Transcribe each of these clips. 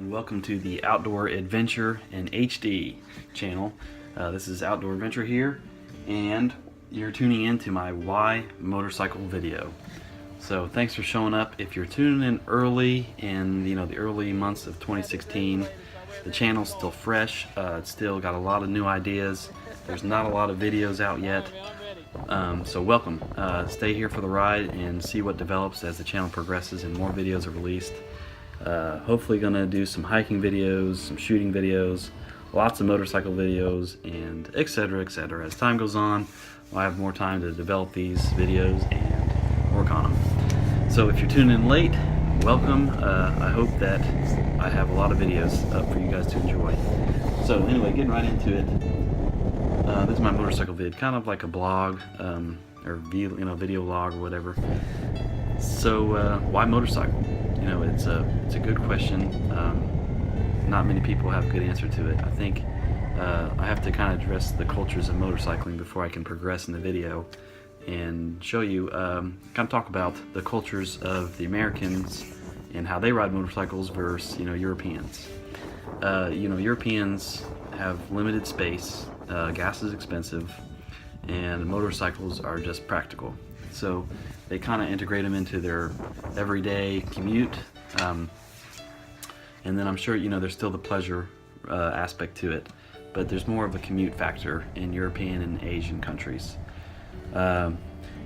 and welcome to the Outdoor Adventure in HD channel. This is Outdoor Adventure here, and you're tuning in to my Why motorcycle video. So thanks for showing up. If you're tuning in early in the early months of 2016, the channel's still fresh. It's still got a lot of new ideas. There's not a lot of videos out yet. So welcome. Stay here for the ride and see what develops as the channel progresses and more videos are released. Hopefully gonna do some hiking videos, some shooting videos, lots of motorcycle videos, and etc. etc. As time goes on, I'll have more time to develop these videos and work on them. So if you're tuning in late, welcome. I hope that I have a lot of videos up for you guys to enjoy. So anyway, getting right into it. This is my motorcycle vid, kind of like a blog or video log or whatever. So why motorcycle? It's a good question. Not many people have a good answer to it. I think I have to kind of address the cultures of motorcycling before I can progress in the video and show you, kind of talk about the cultures of the Americans and how they ride motorcycles versus Europeans. Europeans have limited space, gas is expensive, and motorcycles are just practical. So they kind of integrate them into their everyday commute, and then I'm sure there's still the pleasure aspect to it, but there's more of a commute factor in European and Asian countries.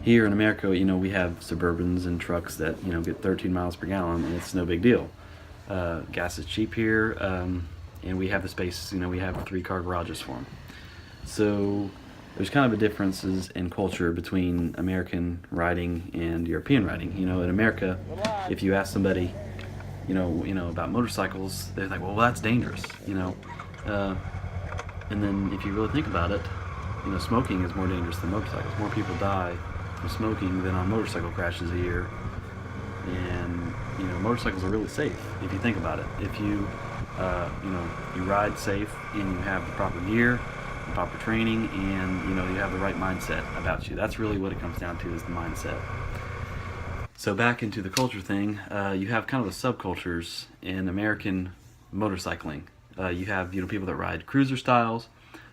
Here in America, we have Suburbans and trucks that get 13 miles per gallon, and it's no big deal. Gas is cheap here, and we have the space. We have 3-car garages for them. So there's kind of a differences in culture between American riding and European riding. In America, if you ask somebody, about motorcycles, they're like, well, that's dangerous, and then if you really think about it, smoking is more dangerous than motorcycles. More people die from smoking than on motorcycle crashes a year, and motorcycles are really safe if you think about it. If you you ride safe and you have the proper gear, proper training, and you have the right mindset about you. That's really what it comes down to, is the mindset. So back into the culture thing, you have kind of the subcultures in American motorcycling. You have people that ride cruiser styles,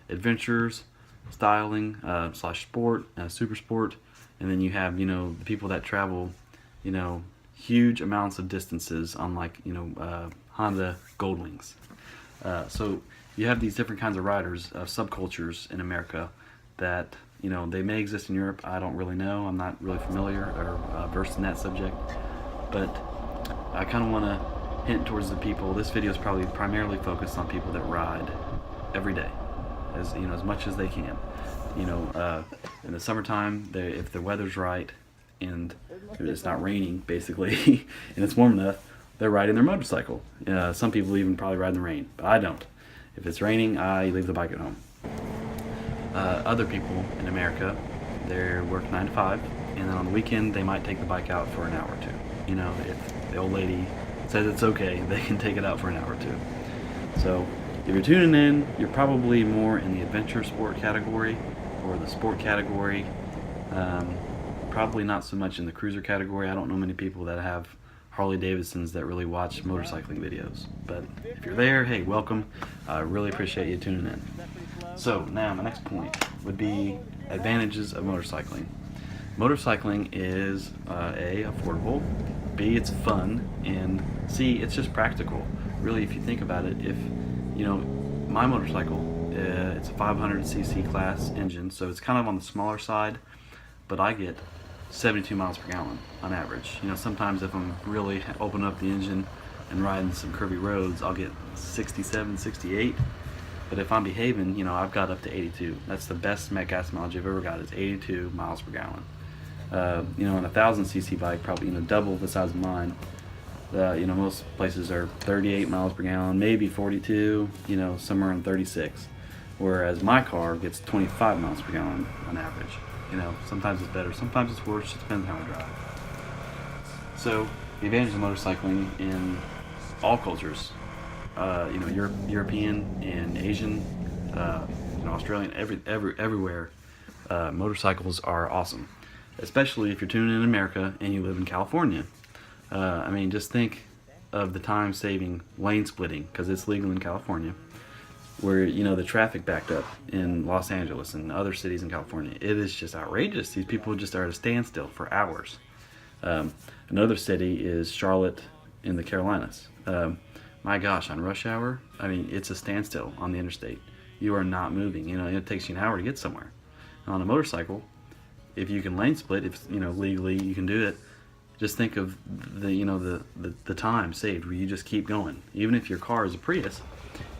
adventures, styling slash sport, super sport, and then you have the people that travel huge amounts of distances on Honda Goldwings. So you have these different kinds of riders, subcultures in America that, they may exist in Europe. I don't really know. I'm not really familiar or versed in that subject. But I kind of want to hint towards the people. This video is probably primarily focused on people that ride every day, as much as they can. In the summertime, if the weather's right and it's not raining, basically, and it's warm enough, they're riding their motorcycle. Some people even probably ride in the rain, but I don't. If it's raining, I leave the bike at home. Other people in America, they work 9 to 5, and then on the weekend they might take the bike out for an hour or two. If the old lady says it's okay, they can take it out for an hour or two. So if you're tuning in, you're probably more in the adventure sport category or the sport category. Probably not so much in the cruiser category. I don't know many people that have Harley Davidsons that really watch motorcycling videos, but if you're there, hey, welcome. I really appreciate you tuning in. So now my next point would be advantages of motorcycling. Motorcycling is A, affordable, B, it's fun, and C, it's just practical. Really, if you think about it, if my motorcycle, it's a 500cc class engine, so it's kind of on the smaller side, but I get 72 miles per gallon on average. Sometimes if I'm really opening up the engine and riding some curvy roads, I'll get 67, 68. But if I'm behaving, I've got up to 82. That's the best gas mileage I've ever got, is 82 miles per gallon. On a 1000cc bike, probably double the size of mine. Most places are 38 miles per gallon, maybe 42. Somewhere in 36. Whereas my car gets 25 miles per gallon on average. Sometimes it's better, sometimes it's worse, just depends on how I drive. So, the advantage of motorcycling in all cultures, European and Asian, Australian, everywhere, motorcycles are awesome. Especially if you're tuning in America and you live in California. Just think of the time saving lane splitting, because it's legal in California, where the traffic backed up in Los Angeles and other cities in California. It is just outrageous. These people just are at a standstill for hours. Another city is Charlotte in the Carolinas. My gosh, on rush hour, I mean, it's a standstill on the interstate. You are not moving. It takes you an hour to get somewhere. On a motorcycle, if you can lane split, if legally you can do it, just think of the time saved where you just keep going. Even if your car is a Prius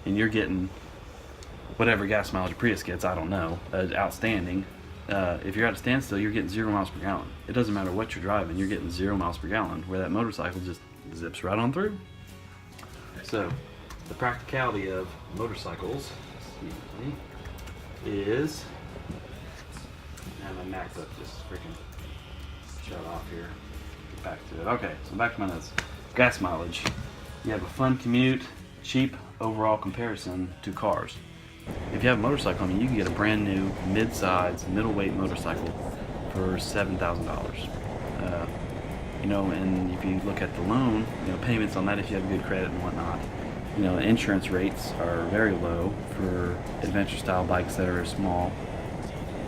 and you're getting whatever gas mileage a Prius gets, I don't know, outstanding. If you're at a standstill, you're getting 0 miles per gallon. It doesn't matter what you're driving, you're getting 0 miles per gallon, where that motorcycle just zips right on through. So, the practicality of motorcycles is, and my MacBook just freaking shut off here. Get back to it. Okay, so back to my notes. Gas mileage. You have a fun commute, cheap overall comparison to cars. If you have a motorcycle, you can get a brand new mid-size, middleweight motorcycle for $7,000. And if you look at the loan, payments on that, if you have good credit and whatnot, insurance rates are very low for adventure-style bikes that are small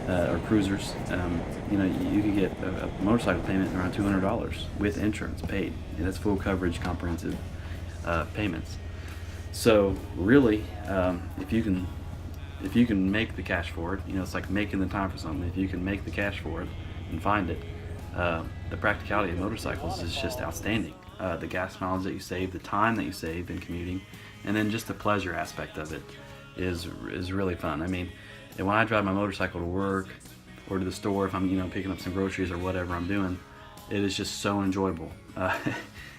or cruisers. You could get a motorcycle payment around $200 with insurance paid, and that's full coverage, comprehensive payments. So really, if you can make the cash for it, it's like making the time for something. If you can make the cash for it and find it, the practicality of motorcycles is just outstanding. The gas mileage that you save, the time that you save in commuting, and then just the pleasure aspect of it is really fun. I mean, and when I drive my motorcycle to work or to the store, if I'm picking up some groceries or whatever I'm doing, it is just so enjoyable.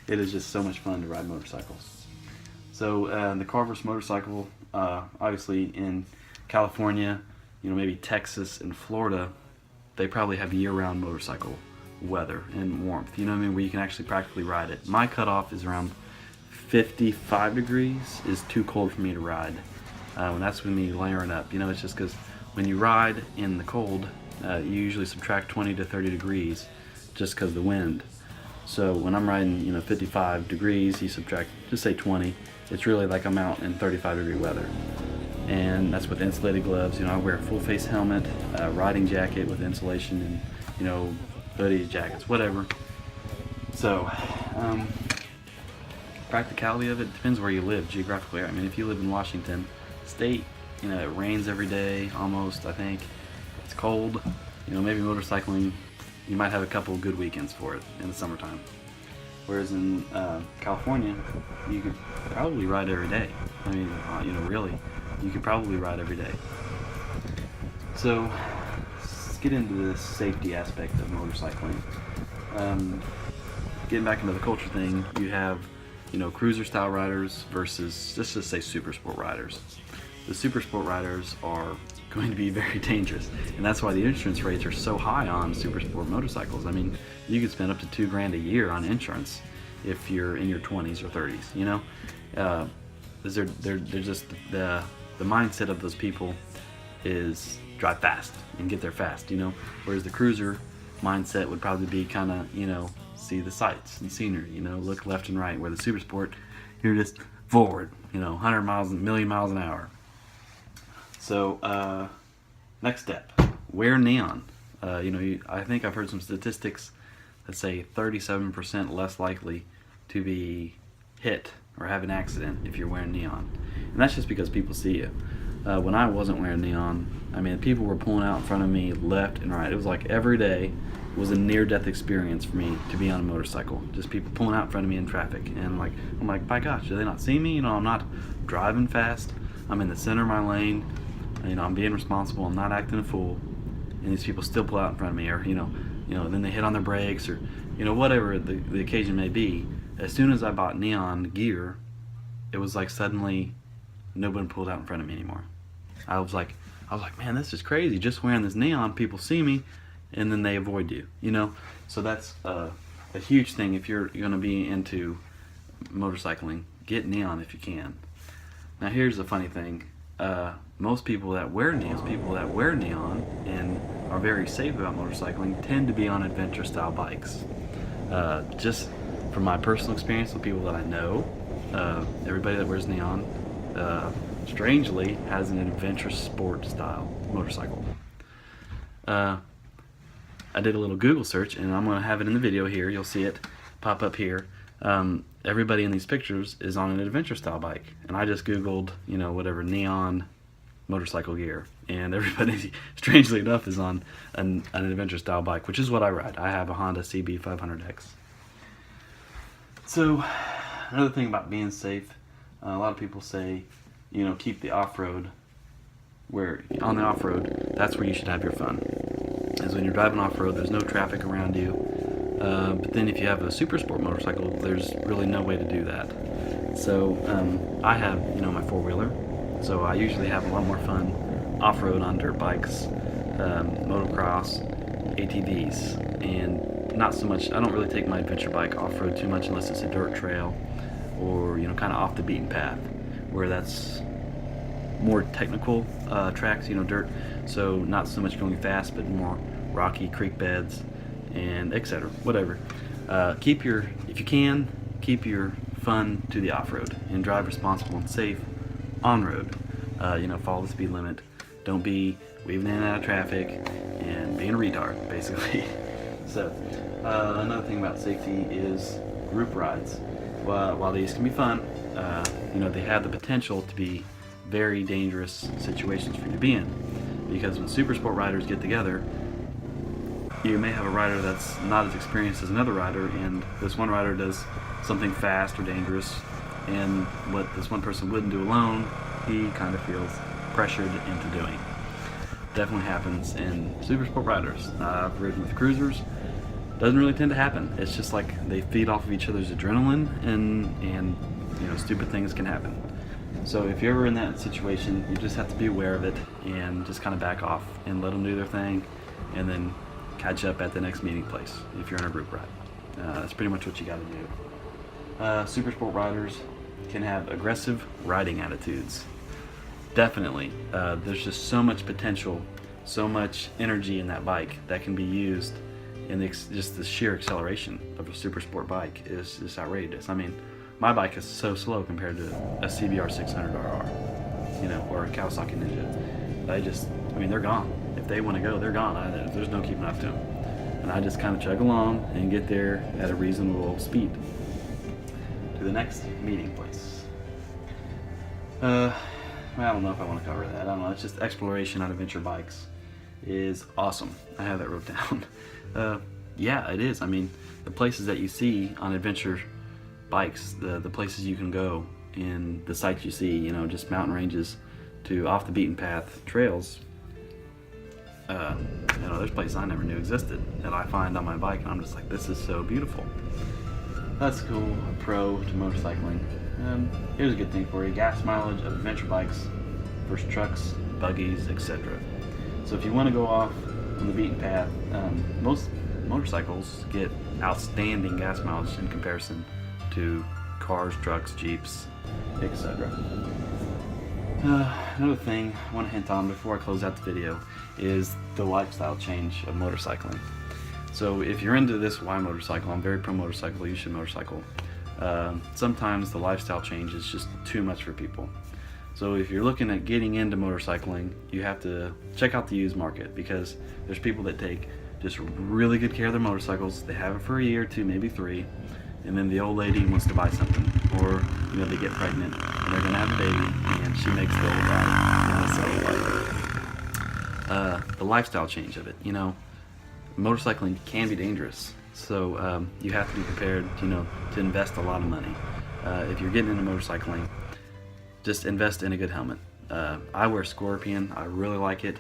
It is just so much fun to ride motorcycles. So the car versus motorcycle, obviously in California, maybe Texas and Florida, they probably have year-round motorcycle weather and warmth, where you can actually practically ride it. My cutoff is around 55 degrees is too cold for me to ride. When that's when me layering up, it's just because when you ride in the cold, you usually subtract 20 to 30 degrees just because of the wind. So when I'm riding 55 degrees, you subtract, just say 20, it's really like I'm out in 35-degree weather. And that's with insulated gloves. I wear a full face helmet, riding jacket with insulation, and hoodies, jackets, whatever. So practicality of it depends where you live geographically. I mean, if you live in Washington State, it rains every day almost. I think it's cold. Maybe motorcycling, you might have a couple of good weekends for it in the summertime. Whereas in California, you could probably ride every day. I mean, really, you could probably ride every day. So let's get into the safety aspect of motorcycling. Getting back into the culture thing, you have cruiser style riders versus, let's just say, super sport riders. The super sport riders are going to be very dangerous, and that's why the insurance rates are so high on super sport motorcycles. I mean, you could spend up to $2,000 a year on insurance if you're in your 20s or 30s. They're just the mindset of those people is drive fast and get there fast. Whereas the cruiser mindset would probably be kind of see the sights and scenery. Look left and right. Where the super sport, you're just forward. 100 miles, a million miles an hour. So, next step, wear neon. I think I've heard some statistics that say 37% less likely to be hit or have an accident if you're wearing neon. And that's just because people see you. When I wasn't wearing neon, people were pulling out in front of me left and right. It was like every day was a near-death experience for me to be on a motorcycle. Just people pulling out in front of me in traffic. And I'm like, by gosh, do they not see me? I'm not driving fast. I'm in the center of my lane. I'm being responsible. I'm not acting a fool, and these people still pull out in front of me, or then they hit on their brakes, or whatever the occasion may be. As soon as I bought neon gear, it was like suddenly nobody pulled out in front of me anymore. I was like, man, this is crazy. Just wearing this neon, people see me, and then they avoid you. So that's a huge thing if you're going to be into motorcycling. Get neon if you can. Now here's the funny thing. Most people that wear neon and are very safe about motorcycling tend to be on adventure style bikes. Just from my personal experience with people that I know, everybody that wears neon, strangely, has an adventure sport style motorcycle. I did a little Google search, and I'm going to have it in the video here. You'll see it pop up here. Everybody in these pictures is on an adventure style bike, and I just Googled, you know, whatever neon motorcycle gear, and everybody, strangely enough, is on an adventure style bike, which is what I ride. I have a Honda CB 500X. So another thing about being safe, a lot of people say, you know, keep the off-road, where on the off-road, that's where you should have your fun, is when you're driving off-road. There's no traffic around you, but then if you have a super sport motorcycle, there's really no way to do that. So I have, you know, my four-wheeler, so I usually have a lot more fun off-road on dirt bikes, motocross, ATVs, and not so much. I don't really take my adventure bike off-road too much unless it's a dirt trail or, you know, kind of off the beaten path, where that's more technical tracks, you know, dirt, so not so much going fast, but more rocky creek beds and etc. Whatever. If you can, keep your fun to the off-road and drive responsible and safe on-road. You know, follow the speed limit. Don't be weaving in and out of traffic and being a retard, basically. So another thing about safety is group rides. While these can be fun, you know, they have the potential to be very dangerous situations for you to be in, because when super sport riders get together, you may have a rider that's not as experienced as another rider, and this one rider does something fast or dangerous, and what this one person wouldn't do alone, he kind of feels pressured into doing. Definitely happens in super sport riders. I've ridden with cruisers. Doesn't really tend to happen. It's just like they feed off of each other's adrenaline, and you know, stupid things can happen. So if you're ever in that situation, you just have to be aware of it and just kind of back off and let them do their thing, and then catch up at the next meeting place if you're in a group ride. That's pretty much what you got to do. Super sport riders can have aggressive riding attitudes. Definitely. There's just so much potential, so much energy in that bike that can be used, and just the sheer acceleration of a super sport bike is just outrageous. I mean, my bike is so slow compared to a CBR 600RR, you know, or a Kawasaki Ninja. I mean, they're gone. If they want to go, they're gone. There's no keeping up to them. And I just kind of chug along and get there at a reasonable speed to the next meeting place. I don't know if I want to cover that. I don't know. It's just exploration on adventure bikes is awesome. I have that wrote down. Yeah, it is. I mean, the places that you see on adventure bikes, the places you can go, and the sights you see, you know, just mountain ranges to off the beaten path trails. You know, there's places I never knew existed that I find on my bike, and I'm just like, this is so beautiful. That's cool. A pro to motorcycling. Here's a good thing for you: gas mileage of adventure bikes versus trucks, buggies, etc. So if you want to go off on the beaten path, most motorcycles get outstanding gas mileage in comparison to cars, trucks, Jeeps, etc. Another thing I want to hint on before I close out the video is the lifestyle change of motorcycling. So if you're into this, why motorcycle? I'm very pro motorcycle. You should motorcycle. Sometimes the lifestyle change is just too much for people. So if you're looking at getting into motorcycling, you have to check out the used market, because there's people that take just really good care of their motorcycles. They have it for a year, two, maybe three, and then the old lady wants to buy something, or you know, they get pregnant and they're gonna have a baby, and she makes the old guy the lifestyle change of it. You know, motorcycling can be dangerous, so you have to be prepared, you know, to invest a lot of money. If you're getting into motorcycling, just invest in a good helmet. I wear Scorpion. I really like it.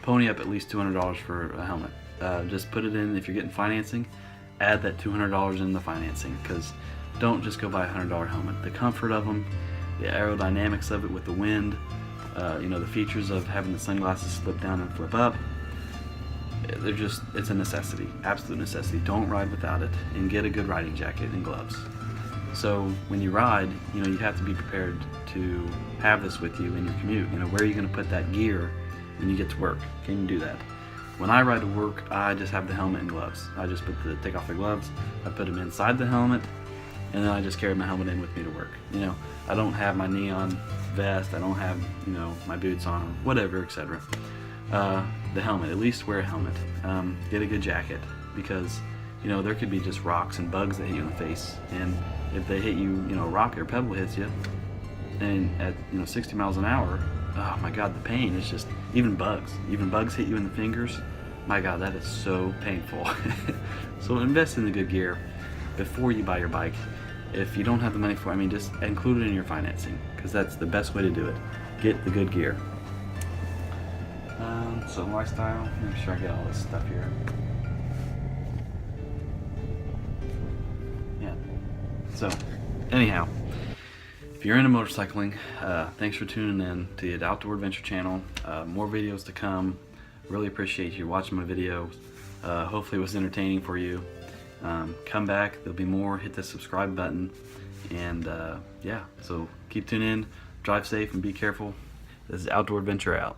Pony up at least $200 for a helmet. Just put it in. If you're getting financing, add that $200 in the financing, because don't just go buy a $100 helmet. The comfort of them, the aerodynamics of it with the wind, you know, the features of having the sunglasses slip down and flip up, it's a necessity, absolute necessity. Don't ride without it, and get a good riding jacket and gloves. So when you ride, you know, you have to be prepared to have this with you in your commute. You know, where are you going to put that gear when you get to work? Can you do that? When I ride to work, I just have the helmet and gloves. I just take off the gloves, I put them inside the helmet, and then I just carry my helmet in with me to work. You know, I don't have my neon vest, I don't have, you know, my boots on, whatever, etc. The helmet, at least wear a helmet. Get a good jacket, because, you know, there could be just rocks and bugs that hit you in the face, and if they hit you, you know, a rock or a pebble hits you, and at, you know, 60 miles an hour, oh my God, the pain is just, even bugs hit you in the fingers. My God, that is so painful. So invest in the good gear before you buy your bike. If you don't have the money for it, I mean, just include it in your financing, because that's the best way to do it. Get the good gear. So lifestyle, make sure I get all this stuff here. Yeah. So, anyhow, if you're into motorcycling, thanks for tuning in to the Outdoor Adventure channel. More videos to come. Really appreciate you watching my videos. Hopefully it was entertaining for you. Come back, there'll be more. Hit the subscribe button, and yeah, so keep tuning in, drive safe and be careful. This is Outdoor Adventure out.